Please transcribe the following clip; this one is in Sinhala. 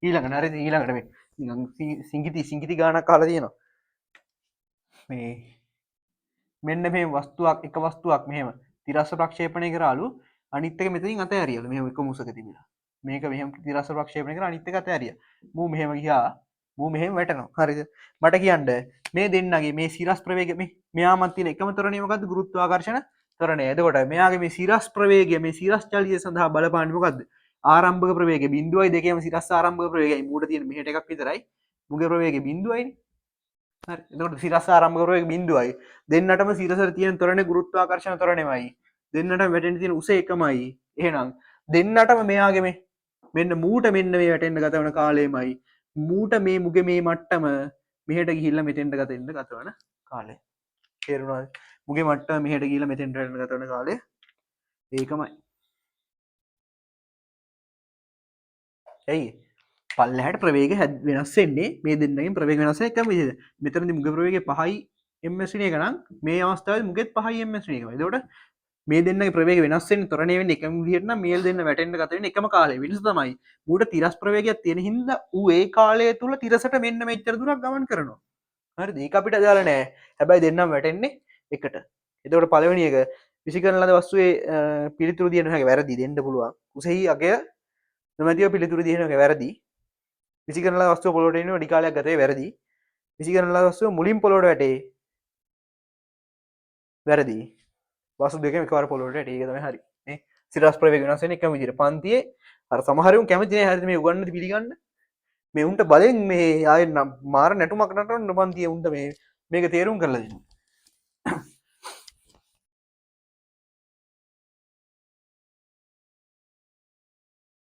ඊළඟ හරිද ඊළඟට මේ නිකන් සිංගිති ගානක් අහලා තියෙනවා මේ මෙන්න මේ වස්තුවක් එක වස්තුවක් මෙහෙම තිරස්ස ප්‍රක්ෂේපණය කරාලු අනිත් එක මෙතනින් අතෑරියලු මෙහෙම එක මුසක තිබිලා මේක මෙහෙම තිරස්ස ප්‍රක්ෂේපණය කරලා අනිත් එක අතෑරියා මූ මෙහෙම ගියා මූ මෙහෙම වැටෙනවා හරිද මට කියන්න මේ දෙන්නගේ මේ සිරස් ප්‍රවේගය මේ මෙයාමත් තියෙන එකම තරණය මොකද්ද ගුරුත්වාකර්ෂණ තරණය එතකොට මෙයාගේ මේ සිරස් ප්‍රවේගය මේ සිරස් චලිතය සඳහා බලපාන්නේ මොකද්ද ආරම්භක ප්‍රවේගය බිඳුවයි දෙකේම සිරස් ආරම්භක ප්‍රවේගයයි මූට තියෙන මෙහෙට එකක් විතරයි මුගේ ප්‍රවේගය බිඳුවයිනේ හරි එතකොට සිරස් ආරම්භක ප්‍රවේගය බිඳුවයි දෙන්නටම සිරසට තියෙන ත්වරණය ගුරුත්වාකර්ෂණ ත්වරණයමයි දෙන්නට වැටෙන්න තියෙන උස එකමයි එහෙනම් දෙන්නටම මෙයාගේ මේ මෙන්න මූට මෙන්න මේ වැටෙන්න ගත වන කාලයමයි මූට මේ මුගේ මේ මට්ටම මෙහෙට ගිහිල්ලා මෙතෙන්ට ගත වෙන්න ගත වන කාලය තේරුණාද මුගේ මට්ටම මෙහෙට ගිහිල්ලා මෙතෙන්ට ගත වන කාලය ඒකමයි ඇයි පල්ලෙහාට ප්‍රවේගය වෙනස් වෙන්නේ මේ දෙන්නගෙන් ප්‍රවේග වෙනස් වෙන එකම විදිහට. මෙතනදී මුගේ ප්‍රවේගය 5යි ms වෙන එක නම් මේ අවස්ථාවේදී මුගෙත් 5යි ms වෙන එකමයි. එතකොට මේ දෙන්නගේ ප්‍රවේගය වෙනස් වෙන්නේ ත්වරණය වෙන්නේ එකම විදිහට නම් මේ දෙන්න වැටෙන්න ගත වෙන්නේ එකම කාලය. වෙනස තමයි මූට තිරස් ප්‍රවේගයක් තියෙන හින්දා ඌ ඒ කාලය තුල තිරසට මෙන්න මෙච්චර දුරක් ගමන් කරනවා. හරිද? ඒක අපිට අදාළ නෑ. හැබැයි දෙන්නම වැටෙන්නේ එකට. එතකොට පළවෙනි එක විසිකරන ලද වස්තුවේ පිළිතුරු දිය නොහැකි වැරදි දෙන්න පුළුවන්. උසෙහි අගය නොමැතිව පිළිතුරු දිය නොහැකි වැරදි. විසිකරන ලද වස්තුව පොළොවට එන්නේ වැඩි කාලයක් ගත වේ වැරදි. විසිකරන ලද වස්තුව මුලින් පොළොවට වැටේ වැරදි. වස්තු දෙකම එකවර පොළොවට වැටේ ඒක තමයි හරි. නේ සිරස් ප්‍රවේග වෙනස් වෙන එකම විදිහට. පන්තියේ අර සමහර උන් කැමති නෑ හරිද මේ උගන්නන පිළිගන්න. මේ උන්ට බලෙන් මේ ආයෙ මාර නැටුමක් නටවන්න පන්තියේ උන්ට මේක තේරුම් කරලා දෙන්න.